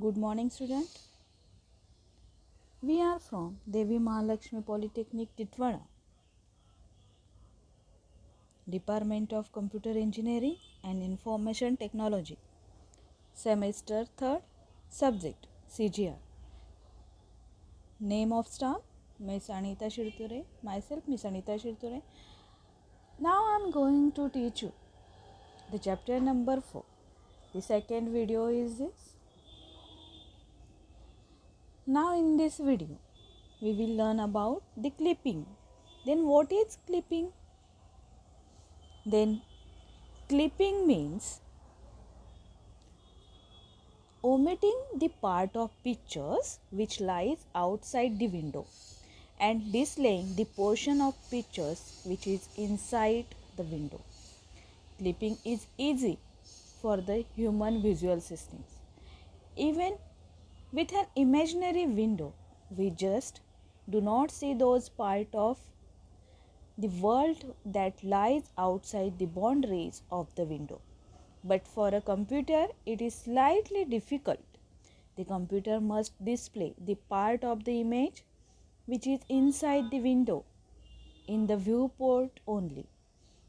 Good morning, student. We are from Devi Mahalakshmi Polytechnic, Titwada, Department of Computer Engineering and Information Technology, Semester 3rd, Subject CGR. Name of staff Miss Anita Shirture, myself Miss Anita Shirture. Now I am going to teach you the chapter number 4. The second video is this. Now in this video, we will learn about the clipping. Then what is clipping? Then clipping means omitting the part of pictures which lies outside the window and displaying the portion of pictures which is inside the window. Clipping is easy for the human visual systems. Even with an imaginary window, we just do not see those part of the world that lies outside the boundaries of the window. But for a computer, it is slightly difficult. The computer must display the part of the image which is inside the window in the viewport only.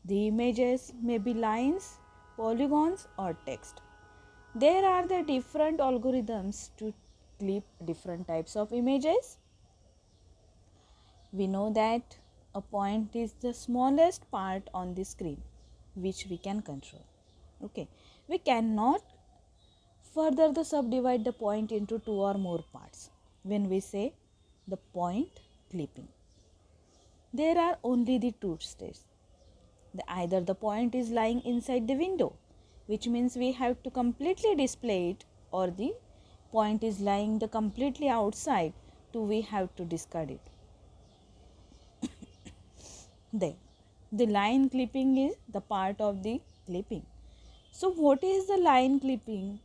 The images may be lines, polygons, or text. There are the different algorithms to clip different types of images. We know that a point is the smallest part on the screen which we can control. Okay, we cannot further the subdivide the point into two or more parts when we say the point clipping. There are only the two stages. Either the point is lying inside the window, which means we have to completely display it, or the point is lying the completely outside, to we have to discard it. Then the line clipping is the part of the clipping. So what is the line clipping?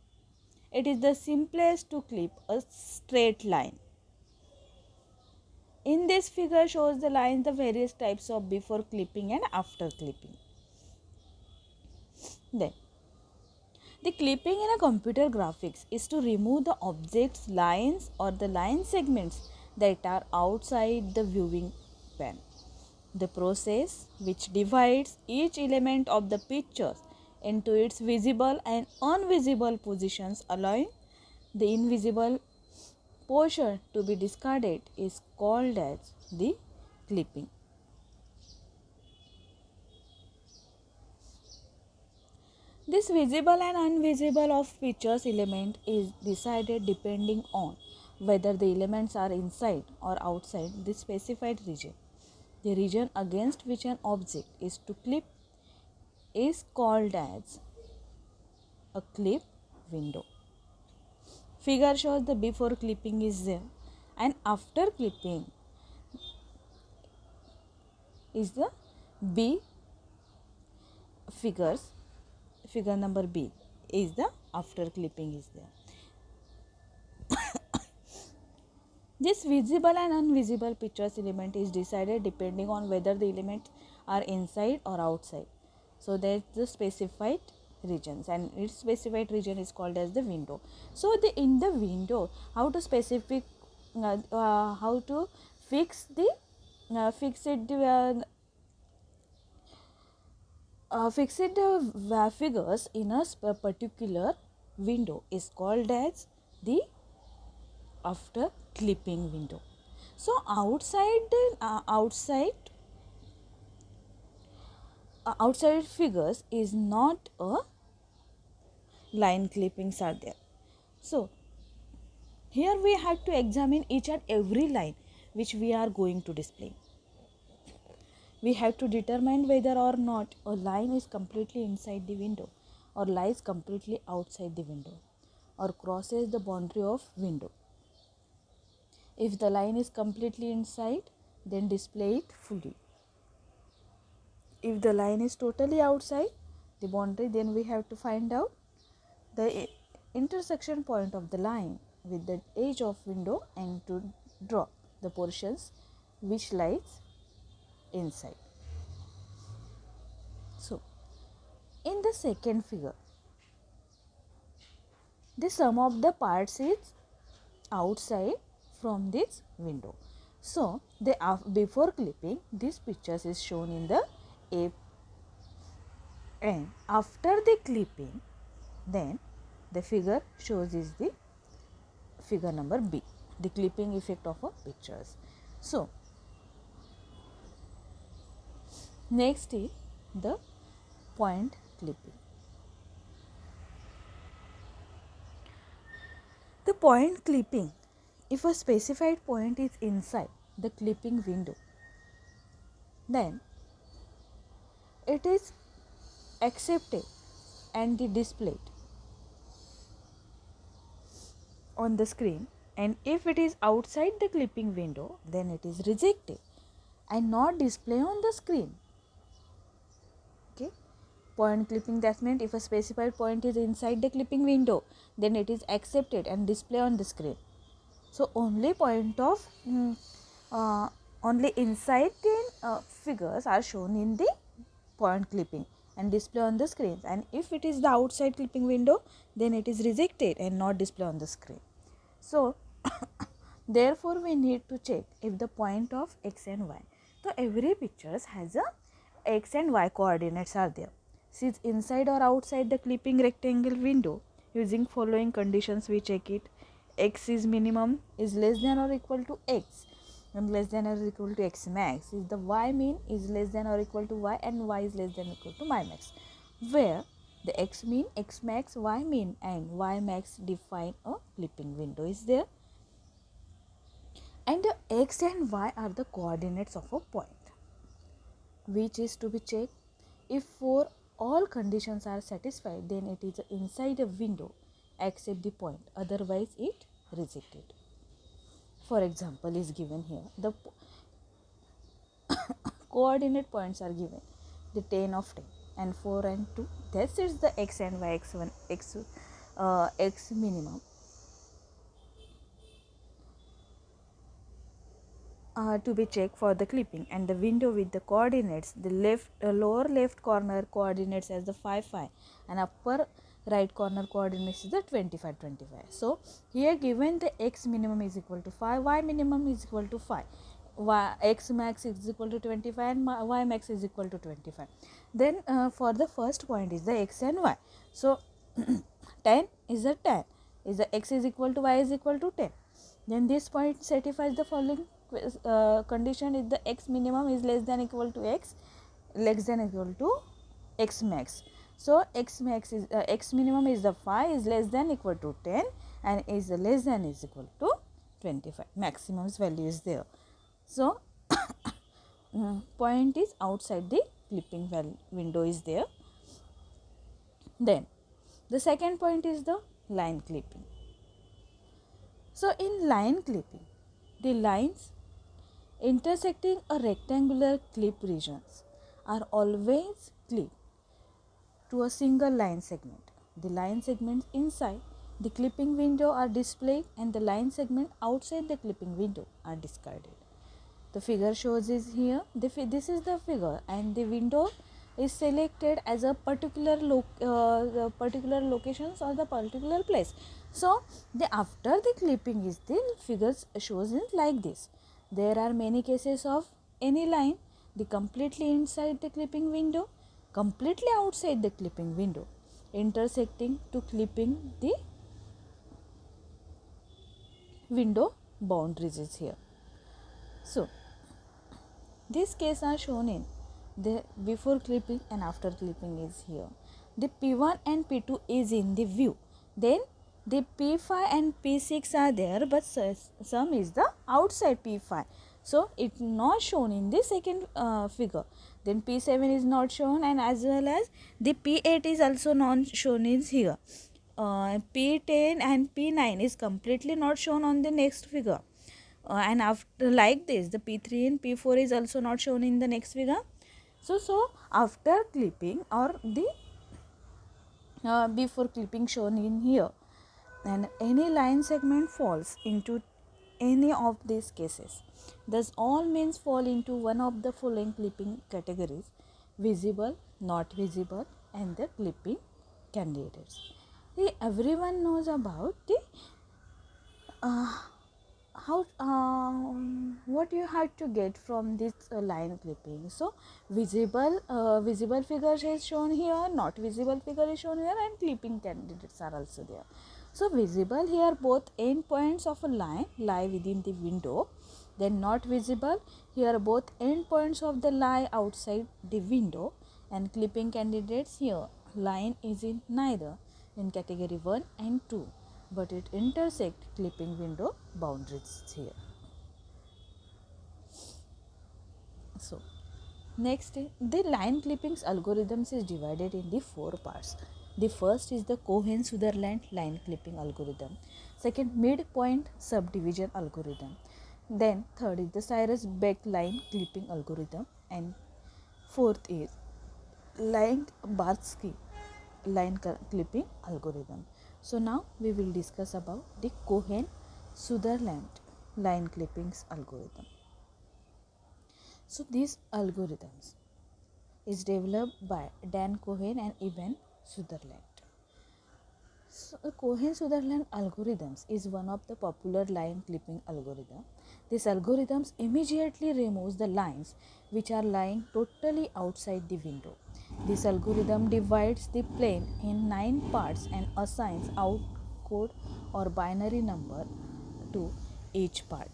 It is the simplest to clip a straight line. In this figure shows the lines, the various types of before clipping and after clipping. Then the clipping in a computer graphics is to remove the object's lines or the line segments that are outside the viewing pan. The process which divides each element of the picture into its visible and invisible positions, allowing the invisible portion to be discarded, is called as the clipping. This visible and invisible of pictures element is decided depending on whether the elements are inside or outside the specified region. The region against which an object is to clip is called as a clip window. Figure shows the before clipping is there and after clipping is the B figures. Figure number B is the after clipping is there. This visible and invisible pictures element is decided depending on whether the elements are inside or outside. So that's the specified regions, and its specified region is called as the window. So in the window, how to specific how to fix the figures in a particular window is called as the after clipping window. So outside figures is not a line clippings are there. So here we have to examine each and every line which we are going to display. We have to determine whether or not a line is completely inside the window or lies completely outside the window or crosses the boundary of window. If the line is completely inside, then display it fully. If the line is totally outside the boundary, then we have to find out the intersection point of the line with the edge of window and to draw the portions which lies inside. So in the second figure, the sum of the parts is outside from this window. So before clipping, these pictures is shown in the A, and after the clipping, then the figure shows is the figure number B, the clipping effect of a pictures. So next is the point clipping. The point clipping, if a specified point is inside the clipping window, then it is accepted and displayed on the screen, and if it is outside the clipping window, then it is rejected and not displayed on the screen. Okay, point clipping, that means if a specified point is inside the clipping window, then it is accepted and displayed on the screen. So only point of only inside the figures are shown in the point clipping and display on the screens, and if it is the outside clipping window, then it is rejected and not display on the screen. So therefore we need to check if the point of x and y. So every pictures has a x and y coordinates are there. Since inside or outside the clipping rectangle window, using following conditions we check it. X is minimum is less than or equal to x, and less than or equal to x max is the y min is less than or equal to y, and y is less than or equal to y max, where the x min, x max, y min and y max define a clipping window is there, and the x and y are the coordinates of a point, which is to be checked. If for all conditions are satisfied, then it is inside a window except the point, otherwise it rejected. For example is given here, the coordinate points are given, the 10 of 10 and 4 and 2, this is the x and y, x1, x minimum to be checked for the clipping, and the window with the coordinates, the lower left corner coordinates as the 5 5 and upper right corner coordinates is the 25 25. So here given the x minimum is equal to 5, y minimum is equal to 5, x max is equal to 25 and y max is equal to 25. Then for the first point is the x and y. So 10 is the 10 is the x is equal to y is equal to 10. Then this point satisfies the following condition is the x minimum is less than equal to x, less than equal to x max. So x max is x minimum is the 5 is less than equal to 10 and is less than is equal to 25. Maximum's value is there. So point is outside the clipping window is there. Then the second point is the line clipping. So in line clipping, the lines intersecting a rectangular clip regions are always clipped to a single line segment. The line segments inside the clipping window are displayed and the line segment outside the clipping window are discarded. The figure shows is here, this is the figure, and the window is selected as a particular particular locations or the particular place. So the after the clipping is the figures shows it like this. There are many cases of any line, the completely inside the clipping window, completely outside the clipping window, intersecting to clipping the window boundaries is here. So these cases are shown in the before clipping and after clipping is here. The P1 and P2 is in the view. Then the P5 and P6 are there, but some is the outside P5. So it not shown in the second figure. Then P7 is not shown, and as well as the P8 is also not shown in here. P10 and P9 is completely not shown on the next figure. And after like this, the P3 and P4 is also not shown in the next figure. So after clipping or the before clipping shown in here, and any line segment falls into any of these cases. Thus all means fall into one of the following clipping categories: visible, not visible, and the clipping candidates. Everyone knows about the how what you have to get from this line clipping. So visible figures is shown here, not visible figure is shown here, and clipping candidates are also there. So visible here, both end points of a line lie within the window. Then not visible here, both end points of the lie outside the window. And clipping candidates here, line is in neither in category 1 and 2, but it intersect clipping window boundaries here. So next, the line clippings algorithms is divided in the 4 parts. The first is the Cohen-Sutherland line clipping algorithm. Second, midpoint subdivision algorithm. Then third is the Cyrus-Beck line clipping algorithm, and fourth is Liang-Barsky line clipping algorithm. So now we will discuss about the Cohen-Sutherland line clippings algorithm. So these algorithms is developed by Dan Cohen and Eben Sutherland. So Cohen-Sutherland algorithms is one of the popular line clipping algorithm. This algorithms immediately removes the lines which are lying totally outside the window. This algorithm divides the plane in 9 parts and assigns out code or binary number to each part.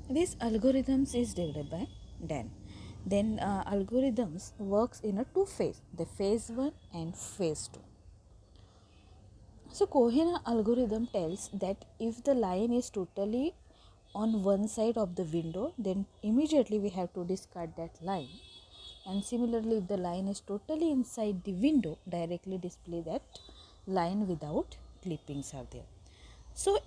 This algorithms is developed by Dan. Then algorithms works in a 2 phase, the phase 1 and phase 2. So Cohen algorithm tells that if the line is totally on one side of the window, then immediately we have to discard that line. And similarly, if the line is totally inside the window, directly display that line without clippings are there. So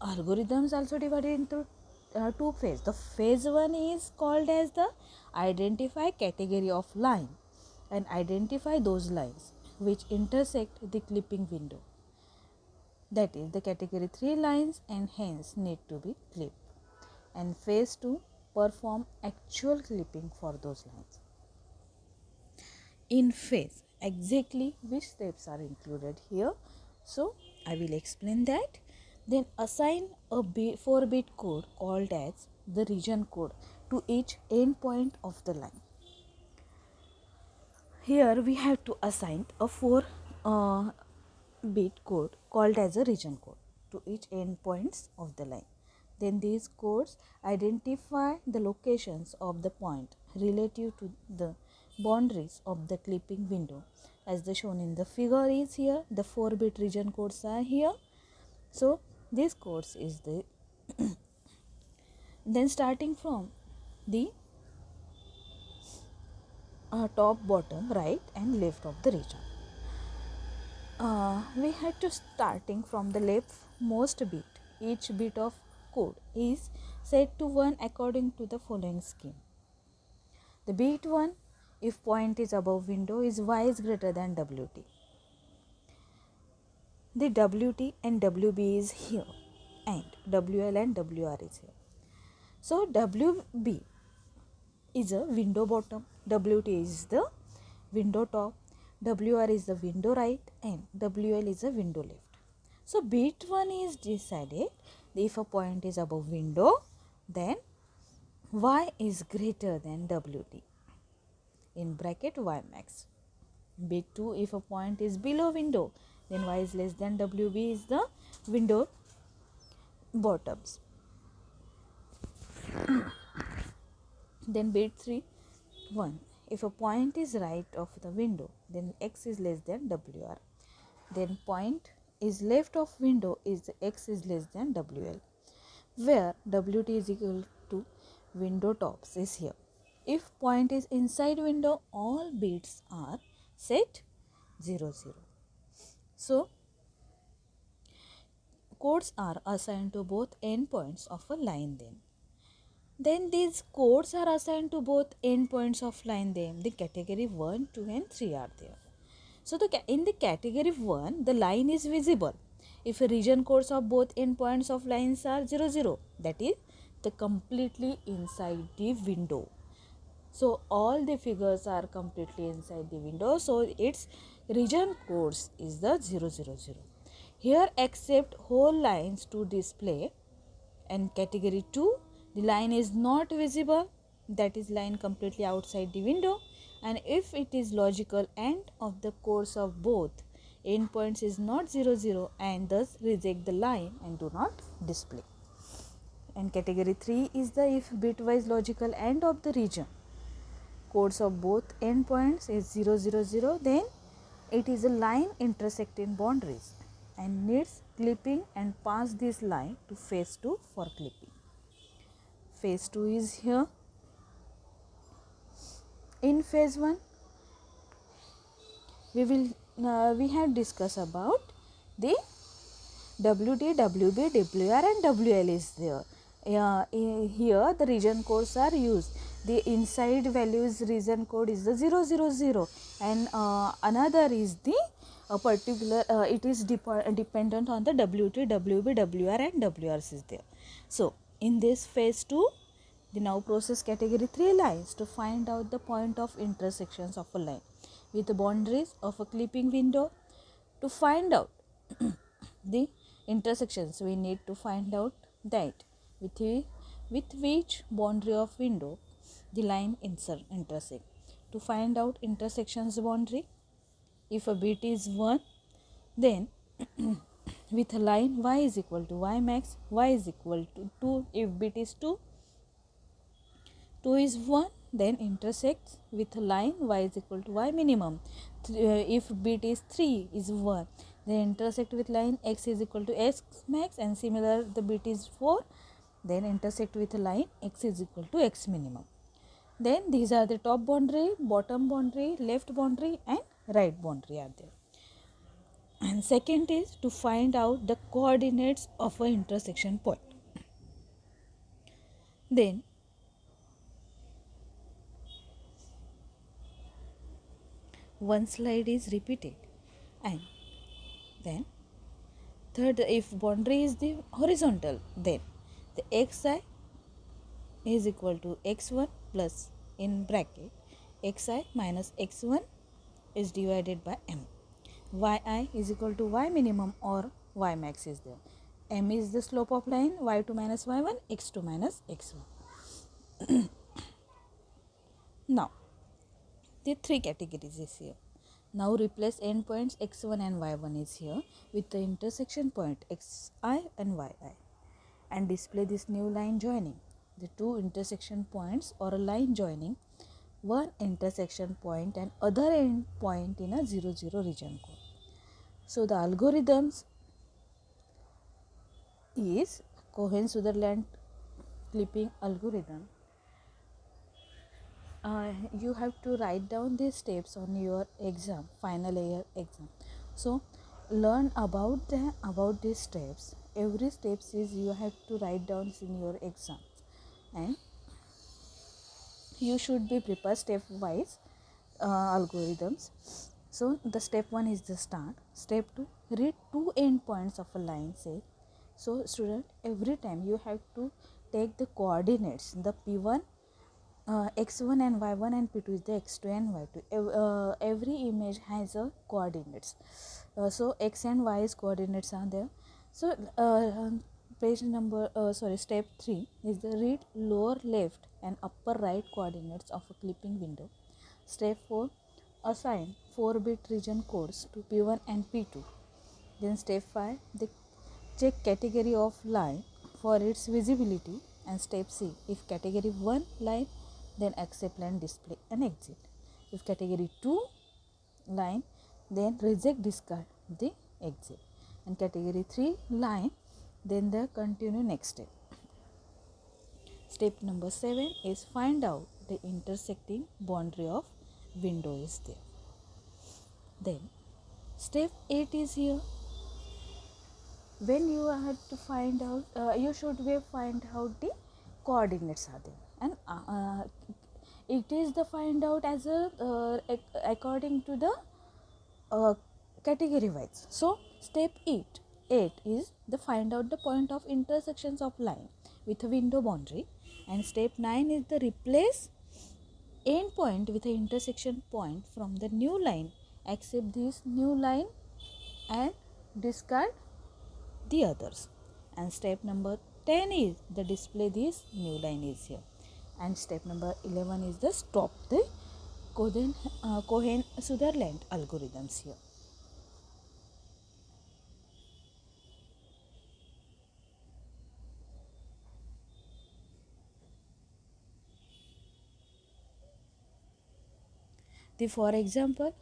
algorithms also divided into 2 phases. The phase 1 is called as the identify category of line and identify those lines which intersect the clipping window. That is the category 3 lines and hence need to be clipped. And phase 2 perform actual clipping for those lines. In phase, exactly which steps are included here? So I will explain that. Then assign a 4-bit code called as the region code to each endpoint of the line. Here we have to assign a 4-bit code called as a region code to each endpoints of the line. Then these codes identify the locations of the point relative to the boundaries of the clipping window. As the shown in the figure is here, the 4-bit region codes are here. So this codes is the then starting from the top, bottom, right and left of the region. We had to starting from the leftmost bit. Each bit of code is set to 1 according to the following scheme. The bit 1, if point is above window, is y is greater than wt. The wt and wb is here and wl and wr is here. So wb is a window bottom, wt is the window top, wr is the window right and wl is the window left. So bit 1 is decided if a point is above window, then y is greater than wt in bracket y max. Bit 2, if a point is below window, then y is less than wb is the window bottoms. Then bit 3, 1, if a point is right of the window, then x is less than wr. Then point is left of window is x is less than wl, where wt is equal to window tops is here. If point is inside window, all bits are set 0 0. So codes are assigned to both endpoints of a line then. Then these codes are assigned to both endpoints of line then. The category 1, 2 and 3 are there. So in the category 1, the line is visible if a region codes of both endpoints of lines are 0 0. That is the completely inside the window. So all the figures are completely inside the window. So its Region codes is the 000. Here accept whole lines to display. And category 2, the line is not visible, that is line completely outside the window, and if it is logical end of the course of both endpoints is not 00 and thus reject the line and do not display. And category 3 is the if bitwise logical end of the region codes of both endpoints is 000, then it is a line intersecting boundaries and needs clipping and pass this line to phase 2 for clipping. Phase 2 is here. In phase 1 we have discussed about the WD, WB, WR and WL is there. Here the region codes are used. The inside values region code is the 000 and another is the particular it is dependent on the WT, WB, WR and WRs is there. So in this phase 2 the now process category 3 lines to find out the point of intersections of a line with the boundaries of a clipping window. To find out the intersections we need to find out that with which boundary of window the line intersect. To find out intersections boundary, if a bit is 1, then with a line y is equal to y max, y is equal to 2. If bit is 2 is 1, then intersects with a line y is equal to y minimum. If bit is 3 is 1, then intersect with line x is equal to x max, and similar the bit is 4, then intersect with a line x is equal to x minimum. Then these are the top boundary, bottom boundary, left boundary and right boundary are there. And second is to find out the coordinates of an intersection point. Then one slide is repeated, and then third, if boundary is the horizontal, then the xi is equal to x1 plus in bracket xi minus x1 is divided by m. Yi is equal to y minimum or y max is there. M is the slope of line y2 minus y1, x2 minus x1. Now the three categories is here. Now replace endpoints x1 and y1 is here with the intersection point xi and yi and display this new line joining the two intersection points or a line joining one intersection point and other end point in a 00 region code. So the algorithms is Cohen-Sutherland clipping algorithm. You have to write down these steps on your exam, final year exam. So learn about these steps. Every steps is you have to write down in your exam, and you should be prepared step wise algorithms. So the step 1 is the start. Step 2, read two endpoints of a line, say. So student, every time you have to take the coordinates, the p1 x1 and y1 and p2 is the x2 and y2. Every image has a coordinates. So x and y's coordinates are there. So step 3 is the read lower left and upper right coordinates of a clipping window. Step 4, assign 4-bit region codes to p1 and p2. Then step 5, the check category of line for its visibility. And step C, if category 1 line, then accept line, display and exit. If category 2 line, then reject, discard the exit. And category 3 line, then the continue next step. Step number 7 is find out the intersecting boundary of window is there. Then step 8 is here. When you have to find out, you should find out the coordinates are there, and it is the find out as a according to the category wise. So step 8 is the find out the point of intersections of line with a window boundary, and step 9 is the replace end point with an intersection point from the new line accept this new line and discard the others. And step number 10 is the display this new line is here. And step number 11 is the stop the Cohen-Sutherland algorithms here. For example,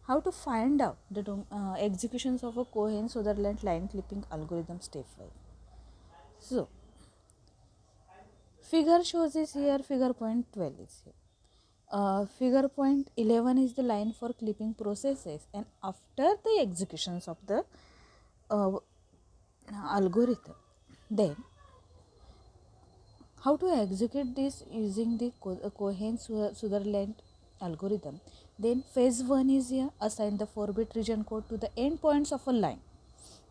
how to find out the executions of a Cohen-Sutherland line clipping algorithm step 5. So, figure shows is here, figure point 12 is here. Figure point 11 is the line for clipping processes, and after the executions of the uh, algorithm, then how to execute this using the Cohen-Sutherland algorithm. Then phase 1 is here, assign the 4-bit region code to the endpoints of a line.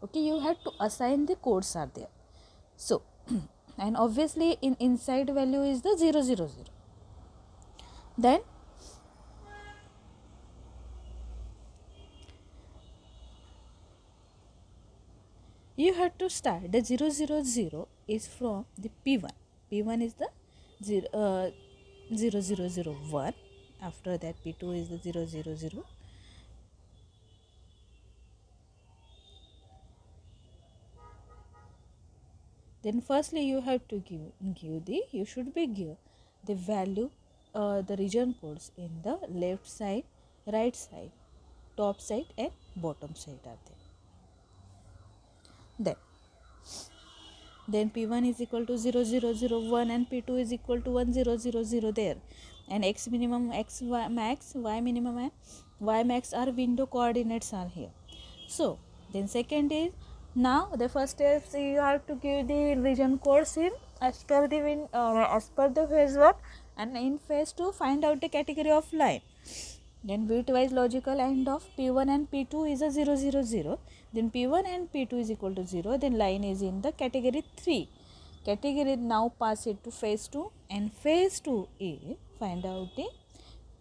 Okay, you have to assign the codes are there. So, and obviously in inside value is the 000. Then you have to start the 000 is from the P1. P1 is the 0001. After that P2 is the 000. Then firstly you have to give the value, the region codes in the left side, right side, top side and bottom side are there. Then P1 is equal to 0001 and P2 is equal to 1000 there. And X minimum, X max, Y minimum and Y max are window coordinates are here. So then second is, now the first step you have to give the region codes in as per the phase 1, and in phase 2 find out the category of line. Then bitwise logical AND of P1 and P2 is a 000. Then P1 and P2 is equal to 0. Then line is in the category 3. Category now pass it to phase 2, and phase 2 is find out the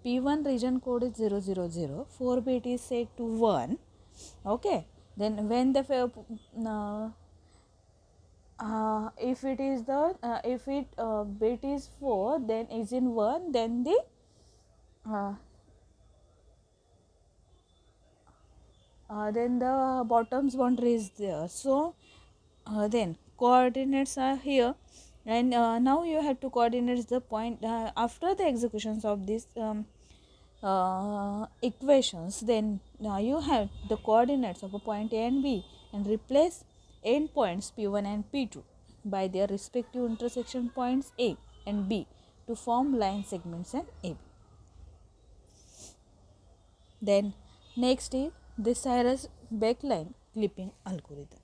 P1 region code is 000. 4 bit is set to 1. Okay. Then when the if it is the if it bit is 4, then is in 1, then the then the bottom's boundary is there. So then coordinates are here, and now you have to coordinate the point after the executions of these equations. Then you have the coordinates of a point A and B, and replace endpoints P1 and P2 by their respective intersection points A and B to form line segments and AB. Then next is the Cyrus-Beck line clipping algorithm.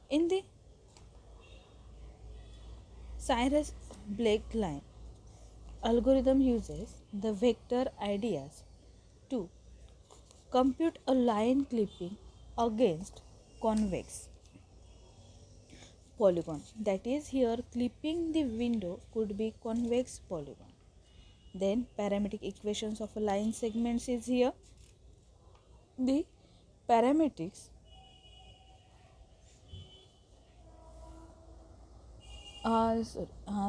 In the Cyrus-Beck line algorithm uses the vector ideas to compute a line clipping against convex polygon. That is, here clipping the window could be convex polygon. Then parametric equations of a line segments is here. The parametrics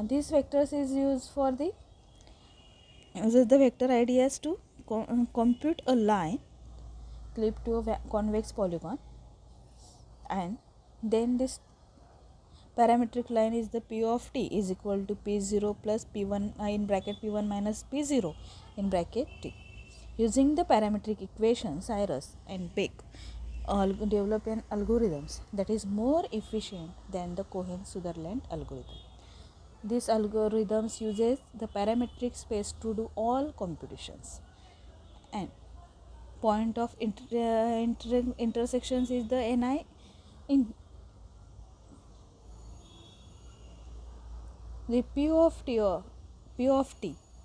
these vectors is used for the uses the vector ideas to compute a line clipped to a convex polygon, and then this parametric line is the P of t is equal to P0 plus P1 in bracket P1 minus P0 in bracket t. Using the parametric equation, Cyrus and Beck develop an algorithms that is more efficient than the Cohen-Sutherland algorithm. This algorithms uses the parametric space to do all computations, and point of intersections is the ni in the P of t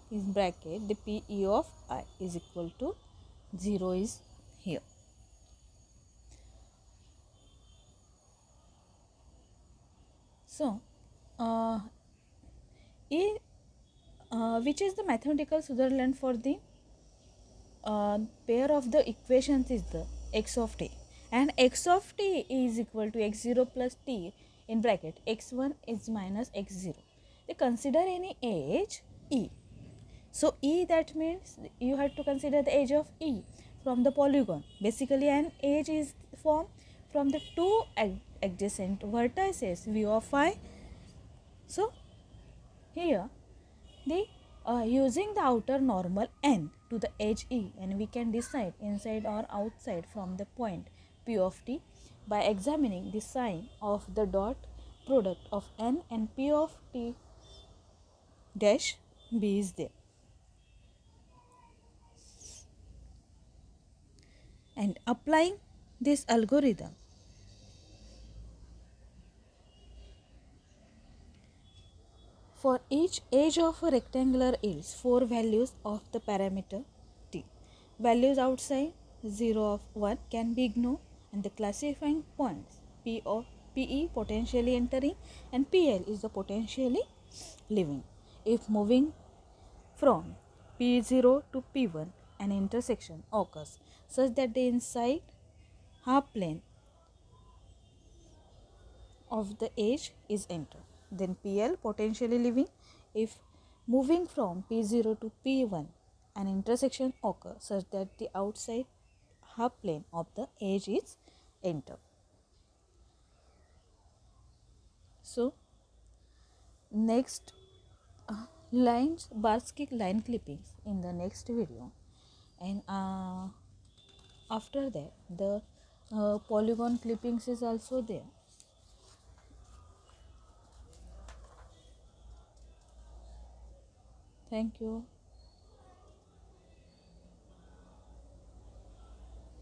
is bracket the Pe of I is equal to 0 is here. So in which is the mathematical Sutherland for the pair of the equations is the x of t, and x of t is equal to x0 plus t in bracket x1 is minus x0. They consider any edge E. So E, that means you have to consider the edge of E from the polygon. Basically an edge is formed from the two adjacent vertices v of I. So here the using the outer normal n to the edge E, and we can decide inside or outside from the point P of t by examining the sign of the dot product of n and P of t dash B is there. And applying this algorithm, for each edge of a rectangular yields 4 values of the parameter t. Values outside 0 of 1 can be ignored, and the classifying points P of PE potentially entering and PL is the potentially leaving. If moving from P0 to P1, an intersection occurs such that the inside half plane of the edge is entered. Then PL potentially leaving. If moving from P0 to P1, an intersection occurs such that the outside half plane of the edge is entered. So next lines basket line clippings in the next video, and after that the polygon clippings is also there. Thank you.